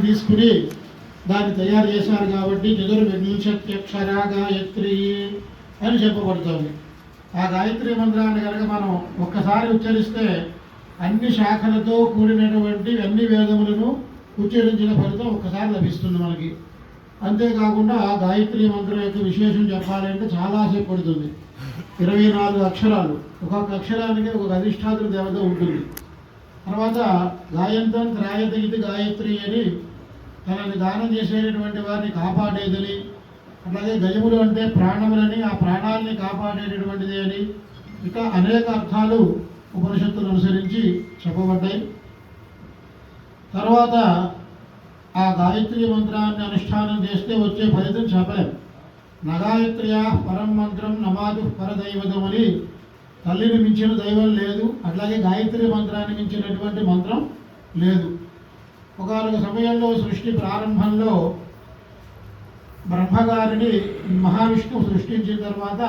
తీసుకుని దాన్ని తయారు చేశారు కాబట్టి చతుర్వింశత్యక్షరా గాయత్రి అని చెప్పబడుతుంది. ఆ గాయత్రి మంత్రాన్ని కనుక మనం ఒక్కసారి ఉచ్చరిస్తే అన్ని శాఖలతో కూడినటువంటి అన్ని వేదములను ఉచ్చరించిన ఫలితం ఒక్కసారి లభిస్తుంది మనకి. అంతేకాకుండా ఆ గాయత్రి మంత్రం యొక్క విశేషం చెప్పాలంటే చాలాసేపు పడుతుంది. 24 అక్షరాలు, ఒక్కొక్క అక్షరానికి ఒక అధిష్టాత్ర దేవత ఉంటుంది. తర్వాత గాయంతం త్రాయత ఇది గాయత్రి అని తనని దానం చేసేటటువంటి వారిని కాపాడేదని, అట్లాగే గజములు అంటే ప్రాణములని, ఆ ప్రాణాలని కాపాడేటటువంటిది అని, ఇంకా అనేక అర్థాలు ఉపనిషత్తులు అనుసరించి చెప్పబడ్డాయి. తర్వాత ఆ గాయత్రి మంత్రాన్ని అనుష్ఠానం చేస్తే వచ్చే ఫలితం చెప్పలేం. నగాయత్ర్యా పరం మంత్రం నమాదు పరదైవతం అని తల్లిని మించిన దైవం లేదు, అట్లాగే గాయత్రి మంత్రాన్ని మించినటువంటి మంత్రం లేదు. ఒకనొక సమయంలో సృష్టి ప్రారంభంలో బ్రహ్మగారిని మహావిష్ణువు సృష్టించిన తర్వాత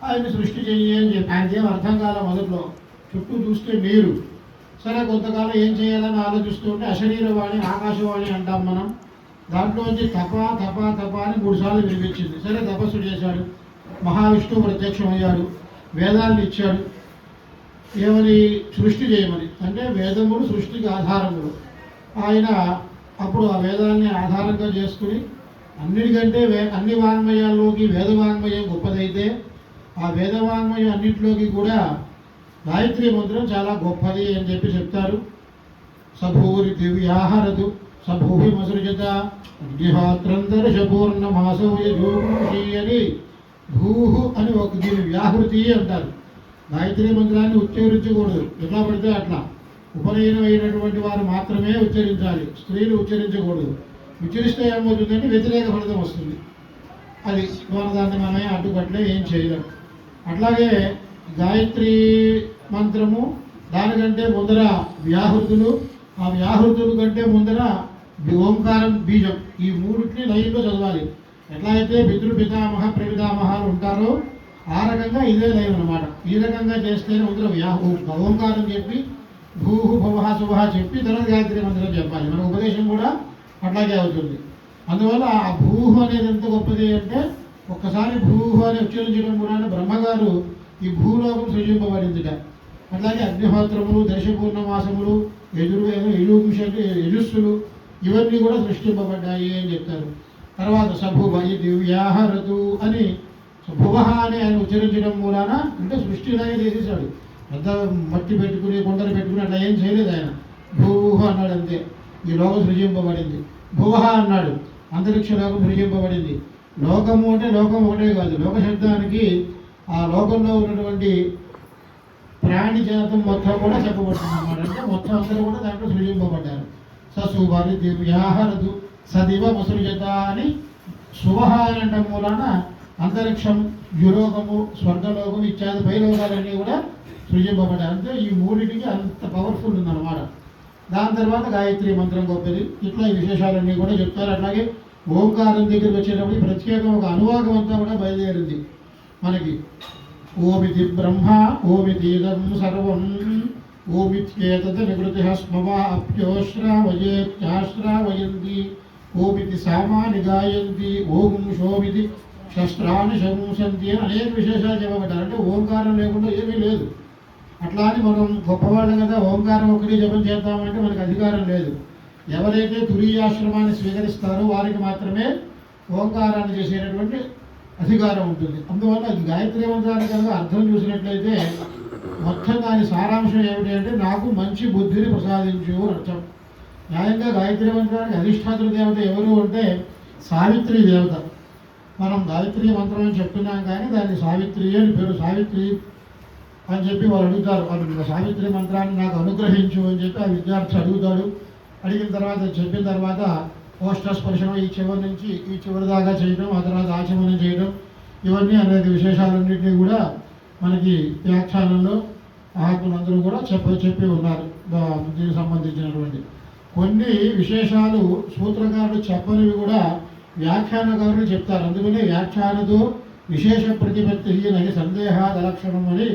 ఆయన్ని సృష్టి చెయ్యి అని చెప్పి, ఆయనకేం అర్థం కాల మొదట్లో. చుట్టూ చూస్తే నీరు. సరే కొంతకాలం ఏం చేయాలని ఆలోచిస్తూ ఉంటే అశరీరవాణి ఆకాశవాణి అంటాం మనం. దాంట్లోంచి తప తప తప అని 3 సార్లు వినిపించింది. సరే తపస్సు చేశాడు, మహావిష్ణువు ప్రత్యక్షమయ్యాడు, వేదాన్ని ఇచ్చాడు. ఏమని? సృష్టి చేయమని. అంటే వేదములు సృష్టికి ఆధారములు. ఆయన అప్పుడు ఆ వేదాన్ని ఆధారంగా చేసుకుని అన్నిటికంటే అన్ని వాంగ్మయాల్లోకి వేదవాంగ్మయం గొప్పదైతే ఆ వేదవాంగ్మయం అన్నింటిలోకి కూడా గాయత్రి మంత్రం చాలా గొప్పది అని చెప్పి చెప్తారు. సభూరి దివ్యాహరదు సభూహి మసృజత అగ్నిహోత్రంతరషపూర్ణమాసౌయజోషి అని భూహు అని ఒక దీని వ్యాహృతి అంటారు. గాయత్రి మంత్రాన్ని ఉచ్చరించకూడదు, ఎట్లా పడితే అట్లా. ఉపనయనం అయినటువంటి వారు మాత్రమే ఉచ్చరించాలి, స్త్రీలు ఉచ్చరించకూడదు. ఉచ్చరిస్తే ఏమవుతుందంటే వ్యతిరేక ఫలితం వస్తుంది. అది దాన్ని మనమే అడ్డుపట్లే ఏం చేయలేం. అట్లాగే గాయత్రి మంత్రము దానికంటే ముందర వ్యాహృతులు, ఆ వ్యాహృతుల కంటే ముందర ఓంకారం బీజం, ఈ మూడింటిని లైన్లో చదవాలి. ఎట్లా అయితే పితృపితామహ ప్రపితామహాలు ఉంటారో ఆ రకంగా ఇదే లైన్ అనమాట. ఈ రకంగా చేస్తేనే ముందర ఓంకారం చెప్పి భూహు భవహ శుభ చెప్పి తర్వాత గాయత్రి మంత్రం చెప్పాలి. మన ఉపదేశం కూడా అట్లాగే అవుతుంది. అందువల్ల ఆ భూహు అనేది ఎంత గొప్పది అంటే ఒక్కసారి భూహు అని ఉచ్చరించడం కూడా బ్రహ్మగారు ఈ భూలోకం సృజింపబడిందిట. అట్లాగే అగ్నిహోత్రములు, దర్శపూర్ణమాసములు, యజుస్సులు ఇవన్నీ కూడా సృష్టింపబడ్డాయి అని చెప్తారు. తర్వాత సభువ ఈ దివ్యాహరతు అని భువ అని ఆయన ఉచ్చరించడం మూలాన అంటే సృష్టిలాగే చేసేసాడు. పెద్ద మట్టి పెట్టుకుని కొండలు పెట్టుకుని అట్లా ఏం చేయలేదు ఆయన. భూహ అన్నాడు అంతే, ఈ లోకం సృజింపబడింది. భువ అన్నాడు, అంతరిక్ష లోకం సృజింపబడింది. లోకము అంటే లోకం ఒకటే కాదు, లోక శబ్దానికి ఆ లోకంలో ఉన్నటువంటి ప్రాణి జాతం మొత్తం కూడా చెప్పబడుతుంది అన్నమాట. అంటే మొత్తం అందరూ కూడా దాంట్లో సృజింపబడ్డారు. సశుభాని దివ్యాహరదు సదివ మసృజత అని శుభ అని అంటే మూలాన అంతరిక్షం, యులోకము, స్వర్గలోకం ఇత్యాది పైలోకాలన్నీ కూడా సృజింపబడ్డారు. అంటే ఈ మూడింటికి అంత పవర్ఫుల్ ఉందన్నమాట. దాని తర్వాత గాయత్రి మంత్రం గొప్పది. ఇట్లా ఈ విశేషాలన్నీ కూడా చెప్తారు. అట్లాగే ఓంకారం దగ్గరికి వచ్చేటప్పుడు ప్రత్యేకం ఒక అనువాదం అంతా కూడా బయలుదేరింది మనకి. ఓమితి బ్రహ్మ ఓమితీదం సర్వం ఓమిత్యేతద్ నివృతి స్మవా అప్యోశ్రావయేత్యాశ్రావయంతి ఓమితి సామాని గాయంతి ఓం శోమితి శస్త్రాన్ని శంసంతి అని అనేక విశేషాలు చెప్పబడ్డారు. అంటే ఓంకారం లేకుండా ఏమీ లేదు. అట్లా అని మనం గొప్పవాళ్ళం కదా ఓంకారం ఒకటి జపం చేద్దామంటే మనకు అధికారం లేదు. ఎవరైతే తురీయాశ్రమాన్ని స్వీకరిస్తారో వారికి మాత్రమే ఓంకారాన్ని చేసేటటువంటి అధికారం ఉంటుంది. అందువల్ల గాయత్రి మంత్రాన్ని కనుక అర్థం చూసినట్లయితే మొత్తం దాని సారాంశం ఏమిటి అంటే నాకు మంచి బుద్ధిని ప్రసాదించు అని అర్థం. న్యాయంగా గాయత్రి మంత్రానికి అధిష్టాత్ర దేవత ఎవరు అంటే సావిత్రి దేవత. మనం గాయత్రి మంత్రం అని చెప్తున్నాం కానీ దాన్ని సావిత్రి అని పేరు. సావిత్రి అని చెప్పి వాళ్ళు అడుగుతారు, వాళ్ళు సావిత్రి మంత్రాన్ని నాకు అనుగ్రహించు అని చెప్పి ఆ విద్యార్థి అడుగుతాడు. అడిగిన తర్వాత చెప్పిన తర్వాత ఓష్ఠస్పర్శనం ఈ చివరి నుంచి ఈ చివరి దాకా చేయడం, ఆ తర్వాత ఆచమనం చేయడం, ఇవన్నీ అనేక విశేషాలన్నింటినీ కూడా మనకి వ్యాఖ్యానంలో మహాత్ములందరూ కూడా చెప్పి ఉన్నారు. దీనికి సంబంధించినటువంటి కొన్ని విశేషాలు సూత్రకారులు చెప్పనివి కూడా వ్యాఖ్యానకారులు చెప్తారు. అందుకనే వ్యాఖ్యానతో విశేష ప్రతిపత్తి నని సందేహాదలక్షణం అని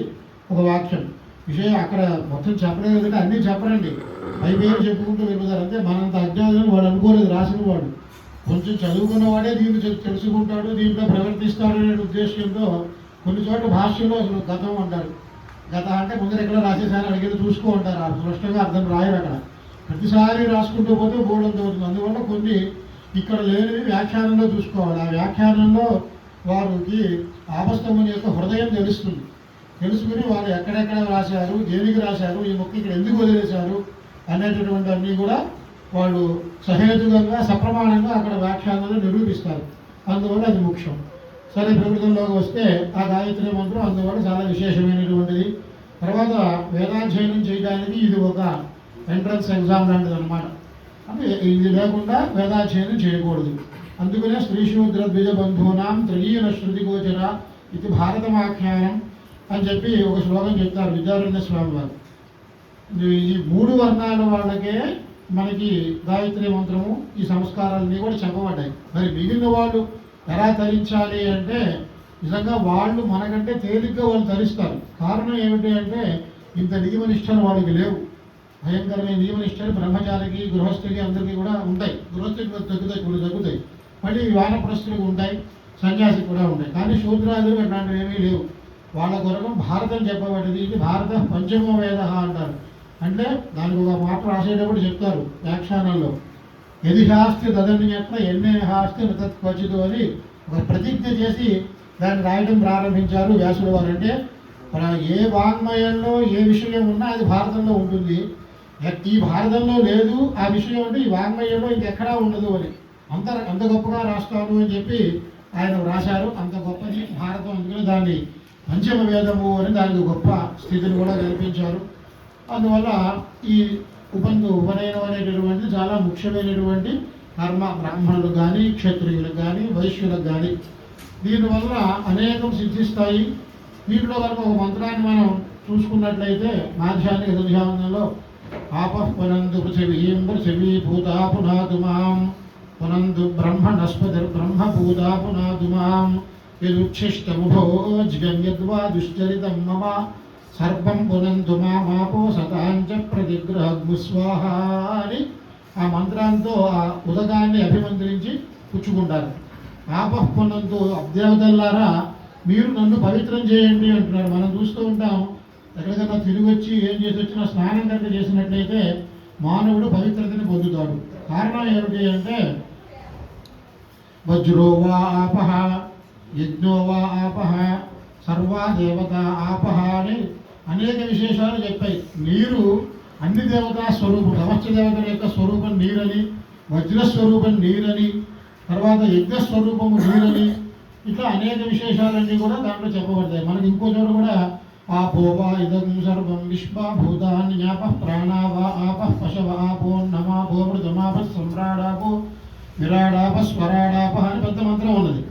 ఒక వాక్యం. విషయం అక్కడ మొత్తం చెప్పలేదు కదంటే అన్నీ చెప్పరండి, పై పేరు చెప్పుకుంటూ వెళ్ళిపోతారు. అంతే మనంత అజ్ఞానం వాడు అనుకోలేదు, రాసిన వాడు కొంచెం చదువుకున్నవాడే దీన్ని తెలుసుకుంటాడు, దీంట్లో ప్రవర్తిస్తాడు అనే ఉద్దేశంతో కొన్ని చోట్ల భాష్యంలో అసలు గతం అంటారు. గత అంటే ముందర ఎక్కడ రాసేసారి అడిగేది చూసుకో అంటారు, స్పష్టంగా అర్థం రాయరు అక్కడ. ప్రతిసారి రాసుకుంటూ పోతే బోర్డంత అవుతుంది. అందువల్ల కొన్ని ఇక్కడ లేనివి వ్యాఖ్యానంలో చూసుకోవాలి. ఆ వ్యాఖ్యానంలో వారికి ఆపస్తముని యొక్క హృదయం తెలుస్తుంది. తెలుసుకుని వారు ఎక్కడెక్కడ రాశారు, దేనికి రాశారు, ఈ మొక్క ఇక్కడ ఎందుకు వదిలేశారు అనేటటువంటి అన్నీ కూడా వాళ్ళు సహేతుకంగా సప్రమాణంగా అక్కడ వ్యాఖ్యానంలో నిరూపిస్తారు. అందువల్ల అది ముఖ్యం. సరే, ప్రకృతంలోకి వస్తే ఆ గాయత్రి మంత్రం అందువల్ల చాలా విశేషమైనటువంటిది. తర్వాత వేదాధ్యయనం చేయడానికి ఇది ఒక ఎంట్రన్స్ ఎగ్జామ్ లాంటిది అనమాట. అంటే ఇది లేకుండా వేదాధ్యయనం చేయకూడదు. అందుకనే స్త్రీశూద్ర ద్విజబంధూనాం త్రయీన శృతి గోచర ఇది భారతమాఖ్యానం అని చెప్పి ఒక శ్లోకం చెప్తారు విద్యారణ్య స్వామి వారు. ఈ 3 వర్ణాల వాళ్ళకే మనకి గాయత్రి మంత్రము ఈ సంస్కారాలన్నీ కూడా చెప్పబడ్డాయి. మరి మిగిలిన వాళ్ళు ఎలా తరించాలి అంటే నిజంగా వాళ్ళు మనకంటే తేలిగ్గా వాళ్ళు తరిస్తారు. కారణం ఏమిటి అంటే ఇంత నియమనిష్టలు వాళ్ళకి లేవు. భయంకరమైన నియమనిష్టలు బ్రహ్మచారికి, గృహస్థులకి అందరికీ కూడా ఉంటాయి. గృహస్థులకి తగ్గుతాయి, మళ్ళీ వానప్రస్థులకు ఉంటాయి, సన్యాసికి కూడా ఉంటాయి. కానీ శూద్రాదులు అట్లాంటివి ఏమీ లేవు. వాళ్ళ కొరకు భారతం చెప్పబడింది. ఇది భారత పంచమ వేద అంటారు. అంటే దానికి ఒక మాట రాసేటప్పుడు చెప్తారు వ్యాఖ్యానంలో, ఎది శాస్త్రి తదన్యత్న ఎన్నే హాస్తి తత్వచిదు అని ఒక ప్రతిజ్ఞ చేసి దాన్ని రాయడం ప్రారంభించారు వ్యాసుడు వారు. అంటే ఏ వాంగ్మయంలో ఏ విషయం ఉన్నా అది భారతంలో ఉంటుంది. ఈ భారతంలో లేదు ఆ విషయం అంటే ఈ వాంగ్మయంలో ఇంకెక్కడా ఉండదు అని అంత గొప్పగా రాస్తాను అని చెప్పి ఆయన రాశారు. అంత గొప్పది భారతం. అందుకని దాన్ని పంచమ వేదము అని దానికి గొప్ప స్థితిని కూడా కల్పించారు. అందువల్ల ఈ ఉపనయనం అనేటటువంటిది చాలా ముఖ్యమైనటువంటి కర్మ. బ్రాహ్మణులకు కానీ, క్షత్రియులకు కానీ, వైశ్యులకు కానీ దీనివల్ల అనేకం సిద్ధిస్తాయి. వీటిలో కనుక ఒక మంత్రాన్ని మనం చూసుకున్నట్లయితే మాధ్యానికి సంధ్యావందనంలో ఆపః పునందు పృథివీం పృథివీ భూతా పునాదు మాం పునందు బ్రహ్మణస్పతిర్బ్రహ్మభూతా పునాదు మాం యదుచ్ఛిష్టముభోజ్యం యద్వా దుశ్చరితం మమ సర్వం పునందు మాపో సతాంచ ప్రతిగ్రహస్వాహ అని ఆ మంత్రాంతో ఆ ఉదకాన్ని అభిమంత్రించి పుచ్చుకుంటారు. ఆపః పునందు అబ్దేవతల్లారా మీరు నన్ను పవిత్రం చేయండి అంటున్నారు. మనం చూస్తూ ఉంటాం, ఎక్కడికైనా తిరిగి వచ్చి ఏం చేసి వచ్చినా స్నానం కనుక చేసినట్లయితే మానవుడు పవిత్రతని పొందుతాడు. కారణం ఏమిటి అంటే వజ్రో వా ఆపహ యజ్ఞో వా ఆపహ సర్వా దేవత ఆపహ అని అనేక విశేషాలు చెప్పాయి. నీరు అన్ని దేవతా స్వరూపం, సమస్త దేవతల యొక్క స్వరూపం నీరని, వజ్రస్వరూపం నీరని, తర్వాత యజ్ఞస్వరూపము నీరని, ఇట్లా అనేక విశేషాలన్నీ కూడా దాంట్లో చెప్పబడతాయి. మనకి ఇంకో చోట కూడా ఆపోవా ఇదం సర్వం విశ్వ భూతాన్యాపః ప్రాణావా ఆపః పశవ ఆపో నమాపో మృతమాప సమ్రాడాపో విరాడాప స్వరాడాప అని పెద్ద మంత్రం ఉన్నది.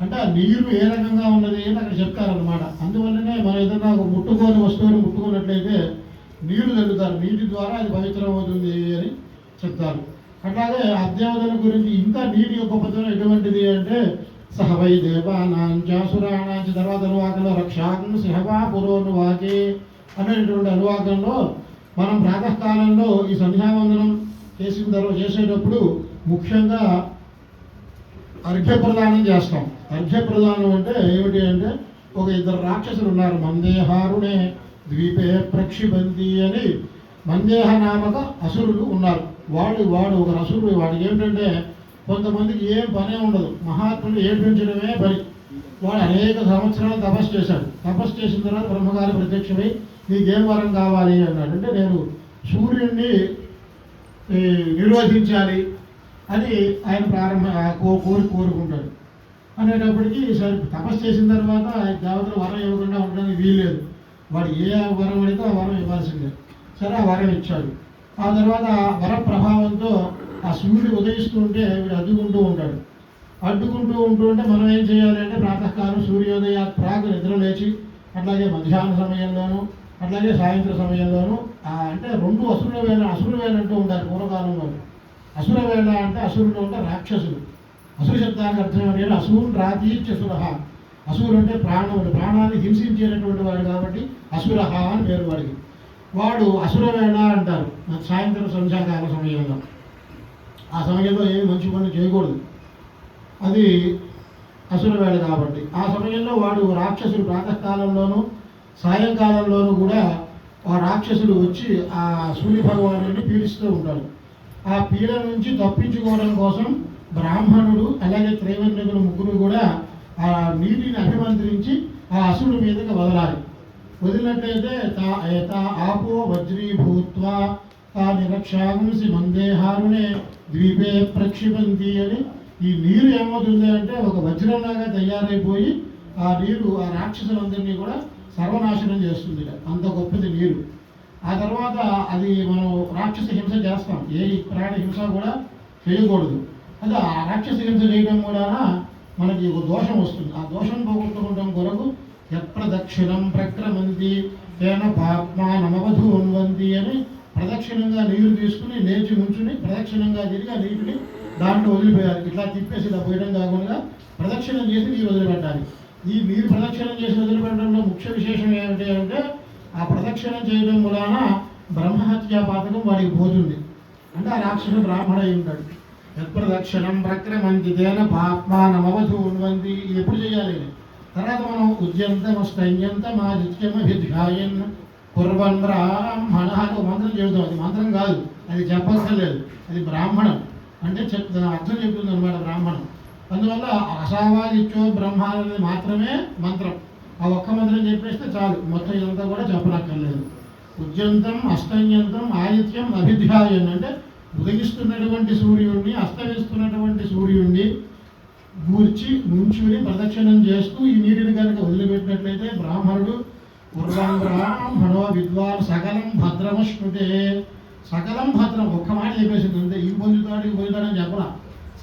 అంటే ఆ నీరు ఏ రకంగా ఉన్నది అని అక్కడ చెప్తారనమాట. అందువల్లనే మనం ఏదైనా ఒక ముట్టుకోని వస్తువుని ముట్టుకున్నట్లయితే నీరు చల్లుతారు, నీటి ద్వారా అది పవిత్రం అవుతుంది అని చెప్తారు. అట్లాగే అదేవతల గురించి ఇంకా నీటి యొక్క పద్ధతి ఎటువంటిది అంటే సహవై దేవానాంచాసురాణాంచ తర్వాత అనువాకంలో రక్షాకం సిహవా పురోనువాకే అనేటువంటి అనువాకంలో మనం ప్రాతకాలంలో ఈ సంధ్యావందనం చేసేటప్పుడు ముఖ్యంగా అర్ఘ్యప్రదానం చేస్తాం. అర్ఘ్యప్రదానం అంటే ఏమిటి అంటే ఒక 2 రాక్షసులు ఉన్నారు. మందేహారుణే ద్వీపే ప్రక్షిబంతి అని మందేహ నామక అసురులు ఉన్నారు. వాడు ఒక అసురుడు. వాడికి ఏమిటంటే కొంతమందికి ఏం పనే ఉండదు, మహాత్ములు ఏడ్పించడమే పని. వాడు అనేక సంవత్సరాలు తపస్సు చేశాడు. తపస్సు చేసిన తర్వాత బ్రహ్మగారి ప్రత్యక్షమై నీకేం వరం కావాలి అన్నాడు. అంటే నేను సూర్యుడిని నిరోధించాలి అని ఆయన కోరుకుంటాడు. అనేటప్పటికీ సరే తపస్సు చేసిన తర్వాత దేవతలు వరం ఇవ్వకుండా ఉండడానికి వీల్లేదు. వాడు ఏ వరం అడిగితే ఆ వరం ఇవ్వాల్సిందే. సరే ఆ వరం ఇచ్చాడు. ఆ తర్వాత వర ప్రభావంతో ఆ సూర్యుడు ఉదయిస్తుంటే వీడు అడ్డుకుంటూ ఉంటాడు. అడ్డుకుంటూ ఉంటే మనం ఏం చేయాలి అంటే ప్రాతకాలం సూర్యోదయ ప్రాగ్ నిద్ర లేచి అట్లాగే మధ్యాహ్న సమయంలోనూ అట్లాగే సాయంత్రం సమయంలోనూ అంటే 2 అసుర వేళ అంటూ ఉంటారు పూర్వకాలంలో. అసుర వేళ అంటే అసురులు అంటే రాక్షసులు. అసుర శబ్దానికి అర్థం ఏంటంటే అసురుడు రాతీత్యసుర. అసురుడు అంటే ప్రాణాన్ని హింసించేటటువంటి వాడు కాబట్టి అసుర అని పేరు వాడికి. వాడు అసురవేళ అంటారు. సాయంత్రం సంధ్యాకాల సమయంలో, ఆ సమయంలో ఏమి మంచి పనులు చేయకూడదు, అది అసురవేళ కాబట్టి. ఆ సమయంలో వాడు రాక్షసులు ప్రాతకాలంలోనూ సాయంకాలంలోనూ కూడా ఆ రాక్షసులు వచ్చి ఆ సూర్య భగవాను పీడిస్తూ ఉంటాడు. ఆ పీడ నుంచి తప్పించుకోవడం కోసం బ్రాహ్మణుడు అలాగే త్రైవర్ణికులు ముగ్గురు కూడా ఆ నీటిని అభిమంత్రించి ఆ అసురుడి మీదకి వదలాలి. వదిలినట్లయితే ఆపో వజ్రీభూత్వా తా నిరక్షాంసి మందేహారునే ద్వీపే ప్రక్షిపంతి అని. ఈ నీరు ఏమవుతుంది అంటే ఒక వజ్రంలాగా తయారైపోయి ఆ నీరు ఆ రాక్షసులందరినీ కూడా సర్వనాశనం చేస్తుంది. అంత గొప్పది నీరు. ఆ తర్వాత అది మనం రాక్షస హింస చేస్తాం, ఏ ప్రాణ హింస కూడా చేయకూడదు. అది ఆ రాక్షస హింస చేయడం కూడా మనకి ఒక దోషం వస్తుంది. ఆ దోషం పోగొట్టుకోవడం కొరకు యత్ప్రదక్షిణం ప్రక్రమంతి తేన పాప్మా నమవధూన్వంతి అని ప్రదక్షిణంగా నీరు తీసుకుని లేచి నుంచుని ప్రదక్షిణంగా తిరిగి ఆ నీటిని దాంట్లో వదిలిపోయాలి. ఇట్లా తిప్పేసి ఇలా పోయడం కాకుండా ప్రదక్షిణం చేసి నీరు వదిలిపెట్టాలి. ఈ నీరు ప్రదక్షిణం చేసి వదిలిపెట్టడంలో ముఖ్య విశేషం ఏమిటి అంటే ఆ ప్రదక్షిణం చేయడం వలన బ్రహ్మహత్యా పాతకం వాడికి పోతుంది. అంటే ఆ రాక్షసుడు బ్రాహ్మణ అయి ఉంటాడు. యత్ప్రదక్షిణం ప్రక్రమంతి తేన పాప్మా నమవధూన్వంతి. ఇది ఎప్పుడు చేయాలి? తర్వాత మనం ఉద్యంతమస్తన్యంతమాదిత్యమభిధ్యాయన్ కుర్వన్ బ్రాహ్మణ ఒక మంత్రం చెబుతాం. అది మంత్రం కాదు, అది చెప్పక్కర్లేదు, అది బ్రాహ్మణం అంటే అర్థం చెప్తుంది అనమాట బ్రాహ్మణం. అందువల్ల అసావాదిత్యో బ్రహ్మ అనేది మాత్రమే మంత్రం. ఆ ఒక్క మంత్రం చెప్పేస్తే చాలు, మొత్తం ఇదంతా కూడా చెప్పనక్కర్లేదు. ఉద్యంతం అస్తన్యంతం ఆదిత్యం అభిధ్యాయన్ అంటే ఉదయిస్తున్నటువంటి సూర్యుడిని అస్తమిస్తున్నటువంటి సూర్యుడిని గూర్చి నుంచుని ప్రదక్షిణం చేస్తూ ఈ నీటిని కనుక వదిలిపెట్టినట్లయితే బ్రాహ్మణుడు బ్రాహ్మణో విద్వాన్ సకలం భద్రమశ్నుతే. సకలం భద్రం ఒక్క మాట చెప్పేసింది అంతే. ఇవి పొందుతాడు ఇవి పొందుతాడని చెప్పరా,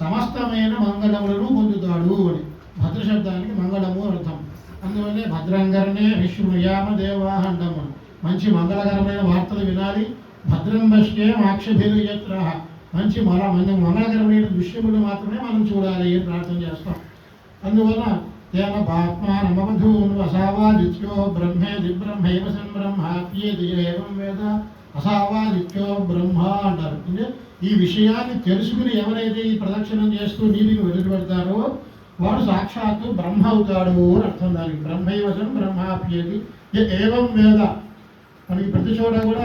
సమస్తమైన మంగళములను పొందుతాడు అని. భద్ర శబ్దానికి మంగళము అర్థం. అందువల్లే భద్రంగరనే విష్ణుయామ దేవా అంటాం. మంచి మంగళకరమైన వార్తలు వినాలి. భద్రం పశ్యే మాక్షభిర్యత్ర మంచి మంగళకరమైన దృశ్యములు మాత్రమే మనం చూడాలి అని ప్రార్థన చేస్తాం. అందువల్ల తేన పాప్మానమవధూన్ అసావాదిత్యో బ్రహ్మేది బ్రహ్మైవ సంబ్రహ్మాప్యేది ఏవం వేద అసావాదిత్యో బ్రహ్మ అంటారు. అంటే ఈ విషయాన్ని తెలుసుకుని ఎవరైతే ఈ ప్రదక్షిణం చేస్తూ నీటిని వదిలిపెడతారో వాడు సాక్షాత్తు బ్రహ్మ అవుతాడు అని అర్థం. దానికి బ్రహ్మైవ సంబ్రహ్మాప్యేది ఏవం వేద. మనకి ప్రతి చోట కూడా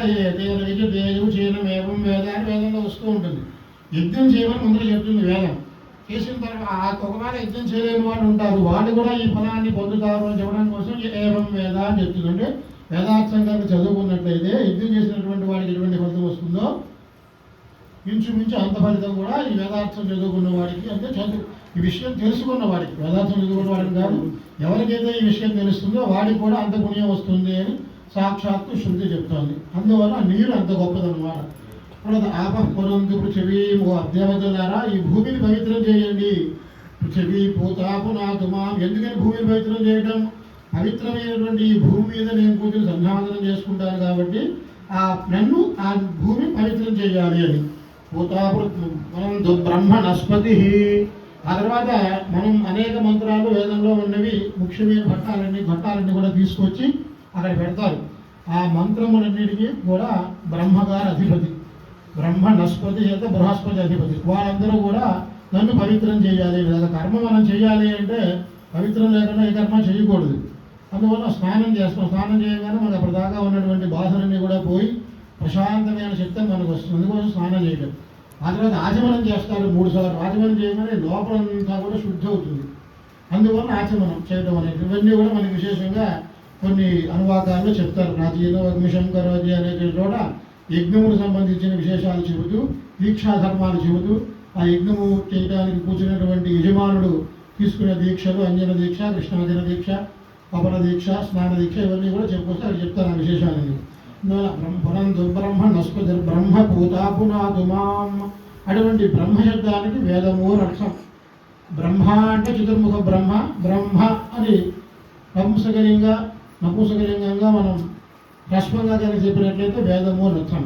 దేవు చేయడం ఏవం వేద అని వేదంలో వస్తూ ఉంటుంది. యజ్ఞం చేయమని ముందర చెప్తుంది వేదం. చేసిన తర్వాత ఒకవేళ యజ్ఞం చేయలేని వాళ్ళు ఉంటారు, వాళ్ళు కూడా ఈ ఫలాన్ని పొందుతారు అని చెప్పడం కోసం ఏవం వేద అని చెప్తుంది. అంటే వేదార్థం కనుక చదువుకున్నట్లయితే యజ్ఞం చేసినటువంటి వాడికి ఎటువంటి ఫలితం వస్తుందో ఇంచుమించు అంత ఫలితం కూడా ఈ వేదార్థం చదువుకున్న వాడికి, అంటే ఈ విషయం తెలుసుకున్న వాడికి, వేదార్థం చదువుకున్న వాడికి కాదు, ఎవరికైతే ఈ విషయం తెలుస్తుందో వాడికి కూడా అంత పుణ్యం వస్తుంది అని సాక్షాత్తు శృతి చెప్తోంది. అందువల్ల నీరు అంత గొప్పదన్నమాట. ఆపఃపురంతు పృథివీ ఓ అభ్యవతులారా, ఈ భూమిని పవిత్రం చేయండి. పృథివీ పూతాపునాతుమాం. ఎందుకని భూమిని పవిత్రం చేయడం? పవిత్రమైనటువంటి ఈ భూమి మీద నేను కూర్చొని సంధ్యావందనం చేసుకుంటాను కాబట్టి నన్ను ఆ భూమి పవిత్రం చేయాలి అని. మనం బ్రహ్మణస్పతి. ఆ తర్వాత మనం అనేక మంత్రాలు వేదంలో ఉన్నవి ముఖ్యమైన ఘట్టాలన్నీ కూడా తీసుకొచ్చి అక్కడ పెడతారు. ఆ మంత్రములన్నిటికీ కూడా బ్రహ్మగారు అధిపతి, బ్రహ్మణస్పతి అయితే బృహస్పతి అధిపతి. వాళ్ళందరూ కూడా నన్ను పవిత్రం చేయాలి. లేదా కర్మ మనం చేయాలి అంటే పవిత్రం లేకుండా ఏ కర్మ చేయకూడదు. అందువల్ల స్నానం చేస్తాం. స్నానం చేయగానే మనకు అప్పటిదాకా ఉన్నటువంటి బాధలన్నీ కూడా పోయి ప్రశాంతమైన చిత్తం మనకు వస్తుంది. అందుకోసం స్నానం చేయడం. ఆ తర్వాత ఆచమనం చేస్తారు 3 సార్లు. ఆచమనం చేయగానే లోపలంతా కూడా శుద్ధి అవుతుంది. అందువల్ల ఆచమనం చేయడం అనేది ఇవన్నీ కూడా మనకి విశేషంగా కొన్ని అనువాకాల్లో చెప్తారు. ప్రాచీన అగ్నిశం కరోజి అనే చోట యజ్ఞముకు సంబంధించిన విశేషాలు చెబుతూ దీక్షా ధర్మాలు చెబుతూ ఆ యజ్ఞము చేయడానికి కూర్చున్నటువంటి యజమానుడు తీసుకునే దీక్షలు అంజన దీక్ష, కృష్ణాంజన దీక్ష, అపర దీక్ష, స్నాన దీక్ష ఇవన్నీ కూడా చెప్పుకొస్తే అక్కడ చెప్తారు ఆ విశేషాలని. బ్రహ్మ నస్పతి బ్రహ్మ పూతాపునాతుమాం. అటువంటి బ్రహ్మ శబ్దానికి వేదము అని అర్థం. బ్రహ్మ అంటే చతుర్ముఖ బ్రహ్మ. బ్రహ్మ అని నపుంసకలింగంగా మనం హ్రస్వంగా కానీ చెప్పినట్లయితే వేదము అని అర్థం.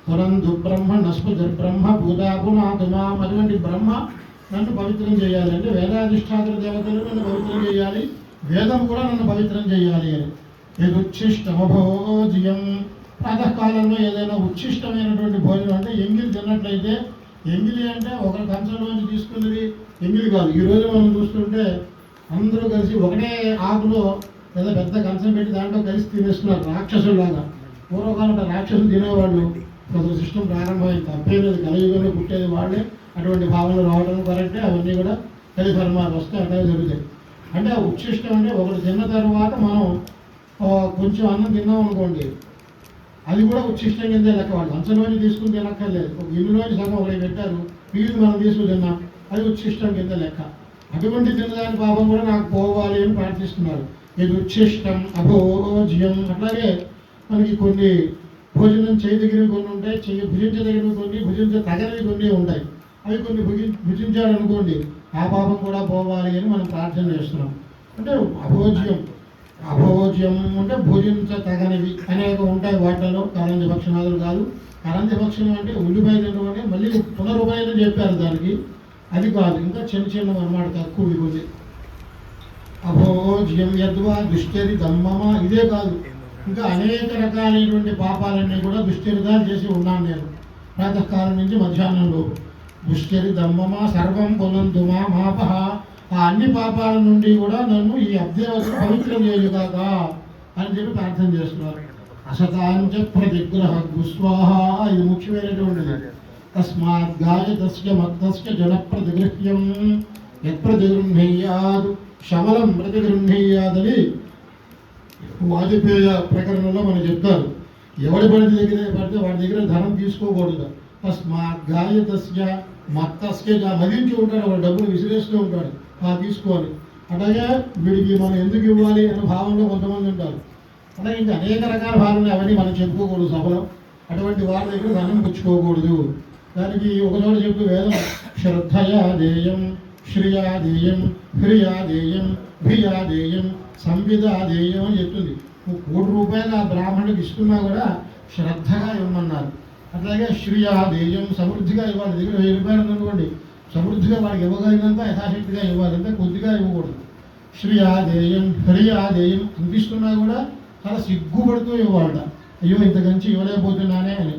పురంధు బ్రహ్మ నస్పతి బ్రహ్మ పూతాపునాతుమాం. అటువంటి బ్రహ్మ నన్ను పవిత్రం చేయాలి అంటే వేదాధిష్టాతుల దేవతలు నన్ను పవిత్రం చేయాలి, వేదం కూడా నన్ను పవిత్రం చేయాలి అని. యదుచ్ఛిష్టమభోజ్యం ప్రాతకాలంలో ఏదైనా ఉచ్ఛిష్టమైనటువంటి భోజనం అంటే ఎంగిలి తిన్నట్లయితే, ఎంగిలి అంటే ఒకరి కంచంలోంచి తీసుకున్నది ఎంగిలి కాదు. ఈరోజు మనం చూస్తుంటే అందరూ కలిసి ఒకటే ఆకులో లేదా పెద్ద కంచం పెట్టి దాంట్లో కలిసి తినేస్తున్నారు రాక్షసులాగా. పూర్వకాలం రాక్షసులు తినేవాళ్ళు. అసలు సిస్టమ్ ప్రారంభమైంది, తప్పేలేదు, కలియుగంలో పుట్టేది వాళ్ళే. అటువంటి భావనలు రావడం కరెక్టే, అవన్నీ కూడా కలిధర్మాలు వస్తే అట్లాగే జరుగుతాయి. అంటే ఉచ్ఛిష్టం అంటే ఒకటి తిన్న తర్వాత మనం కొంచెం అన్నం తిన్నాం అనుకోండి, అది కూడా ఉచ్ఛిష్టం కిందే లెక్క. వాళ్ళు కంచంలోని తీసుకుని తినక్కర్లేదు, ఒక ఇల్లులోని సగం ఒకటి పెట్టారు, వీళ్ళు మనం తీసుకుని తిన్నాం, అది ఉచ్ఛిష్టం కింద లెక్క. అటువంటి తినదాని పాపం కూడా నాకు పోవాలి అని ప్రార్థిస్తున్నారు. ఇది ఉచ్ఛిష్టం అభోజ్యం. అట్లాగే మనకి కొన్ని భోజనం చేయదగినవి కొన్ని ఉంటాయి, భుజించదగినవి కొన్ని, భుజించదగినవి కొన్ని ఉంటాయి. అవి కొన్ని భుజించాలనుకోండి, ఆ పాపం కూడా పోవాలి అని మనం ప్రార్థన చేస్తున్నాం. అంటే అభోజ్యం, అభోజ్యం అంటే భుజించదగనివి అనేక ఉంటాయి. వాటిలో కరంజ భక్షణాదులు కాదు. కరంజ భక్షణం అంటే ఉల్లిపాయ తినడం అంటే మళ్ళీ పునరుపయోగం చెప్పారు దానికి, అది కాదు. ఇంకా చిన్న చిన్న అన్నమాట, తక్కువ కొన్ని. అభోజ్యం యద్వా దుశ్చరి దమ్మమ, ఇదే కాదు, ఇంకా అనేక రకాలైనటువంటి పాపాలన్నీ కూడా దుశ్చరితాలు చేసి ఉన్నాను నేను ప్రాతకాలం నుంచి మధ్యాహ్నంలో. దుశ్చరి దమ్మమ సర్వం పునంతుమా మాపహ, ఆ అన్ని పాపాల నుండి కూడా నన్ను ఈ అబ్దేవతను పవిత్రం చేయుగాక అని చెప్పి ప్రార్థన చేస్తున్నారు. అసతాంచ ప్రతిగ్రహ గుస్వాహ, ఇది ముఖ్యమైనటువంటిది. తస్మాత్ గాయతస్య మత్తస్య జన ప్రతిగృహ్యం యత్ప్రతిగృహ్ణీయాద్ శమలం ప్రతిగృహ్ణీయాదని వాజపేయ ప్రకరణంలో మనం చెప్తారు. ఎవడి పడితే వాడి దగ్గర ధనం తీసుకోకూడదు. తస్మాత్ గాయతస్య మత్తస్య, మదించి ఉంటాడు, వాడు డబ్బులు విసిరేస్తూ ఉంటాడు, తీసుకోవాలి. అలాగే వీడికి మనం ఎందుకు ఇవ్వాలి అనే భావంలో కొంతమంది ఉంటారు. అలాగే ఇంకా అనేక రకాల భావనలు అవన్నీ మనం చెప్పుకోకూడదు సభలో. అటువంటి వారి దగ్గర ధనం పుచ్చుకోకూడదు. దానికి ఒకచోట చెప్పు వేదం, శ్రద్ధయా దేయం, శ్రియా దేయం, హ్రియా దేయం, భియా దేయం, సంవిదా దేయం అని చెప్తుంది. నువ్వు ₹1 ఆ బ్రాహ్మణుడికి ఇస్తున్నా కూడా శ్రద్ధగా ఇవ్వమన్నారు. అట్లాగే శ్రియా దేయం, సమృద్ధిగా ఇవ్వాలి. దగ్గర ₹1000 ఉందనుకోండి, సమృద్ధిగా వాడికి ఇవ్వగలిగినంత యథాశక్తిగా ఇవ్వాలి, అంటే కొద్దిగా ఇవ్వకూడదు. శ్రియా దేయం, హ్రియా దేయం, అనిపిస్తున్నా కూడా చాలా సిగ్గుపడుతూ ఇవ్వాలట, అయ్యో ఇంత కంచి ఇవ్వలేకపోతున్నానే అని.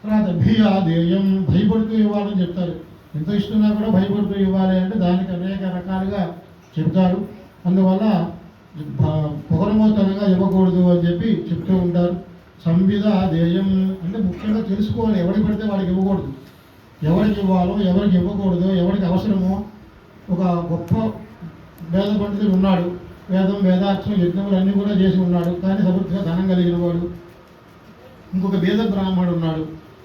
తర్వాత భియా దేయం, భయపడుతూ ఇవ్వాలని చెప్తారు. ఎంత ఇస్తున్నా కూడా భయపడుతూ ఇవ్వాలి అంటే దానికి అనేక రకాలుగా చెప్తారు. అందువల్ల పొగరమోతనంగా ఇవ్వకూడదు అని చెప్పి చెప్తూ ఉంటారు. సంవిధ దేయం అంటే ముఖ్యంగా తెలుసుకోవాలి, ఎవరికి పడితే వాడికి ఇవ్వకూడదు, ఎవరికి ఇవ్వాలో ఎవరికి ఇవ్వకూడదు, ఎవరికి అవసరమో. ఒక గొప్ప వేద పండితుడు ఉన్నాడు, వేదం వేదార్థం యజ్ఞములు అన్నీ కూడా చేసి ఉన్నాడు, కానీ సమృద్ధిగా ధనం కలిగిన వాడు. ఇంకొక వేద బ్రాహ్మణుడు ఉన్నాడు,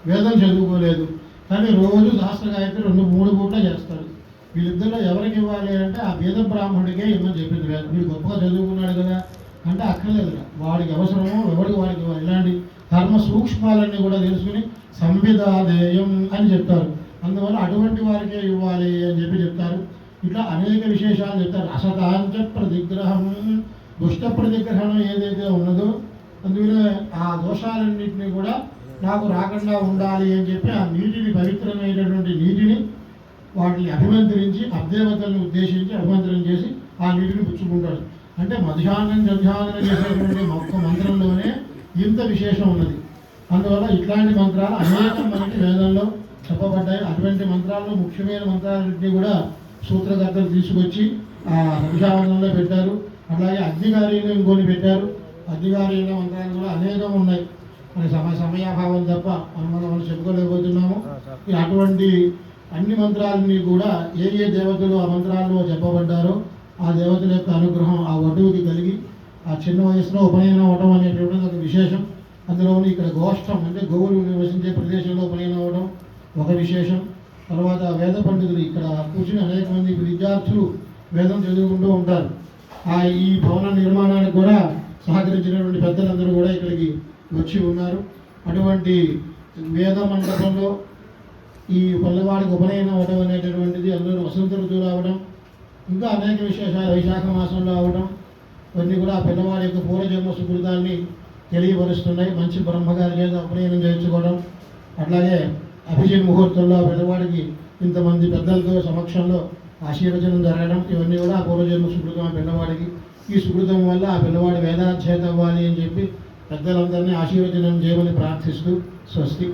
వేదం చదువుకోలేదు, కానీ రోజు శాస్త్ర గాయత్రి 2-3 పూట్ల చేస్తాడు. వీళ్ళిద్దరిలో ఎవరికి ఇవ్వాలి అంటే ఆ వేద బ్రాహ్మణుడికే ఇవ్వని చెప్పింది వేదం. వీడు గొప్పగా చదువుకున్నాడు కదా అంటే అక్కర్లేదు, వాడికి అవసరమో ఎవరికి వాడికి ఇవ్వాలి. ఇలాంటి కర్మ సూక్ష్మాలన్నీ కూడా తెలుసుకుని సంవిధాదేయం అని చెప్తారు. అందువల్ల అటువంటి వారికే ఇవ్వాలి అని చెప్పి చెప్తారు. ఇట్లా అనేక విశేషాలు చెప్తారు. అసతాంచ ప్రతిగ్రహం, దుష్ట ప్రతిగ్రహం ఏదైతే ఉన్నదో అందువల్ల ఆ దోషాలన్నింటినీ కూడా నాకు రాకుండా ఉండాలి అని చెప్పి ఆ నీటిని, పవిత్రమైనటువంటి నీటిని వాటిని అభిమంత్రించి, అబ్దేవతలను ఉద్దేశించి అభిమంత్రం చేసి ఆ నీటిని పుచ్చుకుంటాడు. అంటే మధ్యాహ్నం చేసేటువంటి ఒక్క మంత్రంలోనే ఇంత విశేషం ఉన్నది. అందువల్ల ఇట్లాంటి మంత్రాలు అనేకం మనకి వేదంలో చెప్పబడ్డాయి. అటువంటి మంత్రాల్లో ముఖ్యమైన మంత్రాలన్నింటినీ కూడా సూత్రకర్తలు తీసుకొచ్చి ఆ రక్షాబంధంలో పెట్టారు. అట్లాగే అగ్నికార్యంలో ఇంకొని పెట్టారు. అగ్నికార్యంలో మంత్రాలు కూడా అనేకం ఉన్నాయి. మన సమయాభావం తప్ప మనం చెప్పుకోలేకపోతున్నాము. అటువంటి అన్ని మంత్రాలని కూడా ఏ ఏ దేవతలు ఆ మంత్రాల్లో చెప్పబడ్డారో ఆ దేవతల యొక్క అనుగ్రహం ఆ వటువుకి కలిగి ఆ చిన్న వయసులో ఉపనయనం అవడం అనేటువంటిది ఒక విశేషం. అందులోని ఇక్కడ గోష్ఠం అంటే గోవులు నివసించే ప్రదేశంలో ఉపనయనం అవడం ఒక విశేషం. తర్వాత వేద పండితులు ఇక్కడ కూర్చుని అనేక మంది విద్యార్థులు వేదం చదువుకుంటూ ఉంటారు. ఈ భవన నిర్మాణానికి కూడా సహకరించినటువంటి పెద్దలందరూ కూడా ఇక్కడికి వచ్చి ఉన్నారు. అటువంటి వేద మండపంలో ఈ పల్లెవాడికి ఉపనయనం అవడం అనేటటువంటిది, అందులో వసంత ఋతువు రావడం, ఇంకా అనేక విశేషాలు వైశాఖ మాసంలో అవడం, ఇవన్నీ కూడా ఆ పిల్లవాడి యొక్క పూర్వజన్మ సుకృతాన్ని తెలియపరుస్తున్నాయి. మంచి బ్రహ్మగారి చేత ఉపనయనం చేయించుకోవడం, అట్లాగే అభిజిత్ ముహూర్తంలో ఆ పిల్లవాడికి ఇంతమంది పెద్దలతో సమక్షంలో ఆశీర్వచనం జరగడం, ఇవన్నీ కూడా ఆ పూర్వజన్మ సుకృతం ఆ పిల్లవాడికి. ఈ సుకృతం వల్ల ఆ పిల్లవాడి వేదాధ్యత అవ్వాలి అని చెప్పి పెద్దలందరినీ ఆశీర్వచనం చేయమని ప్రార్థిస్తూ స్వస్తి.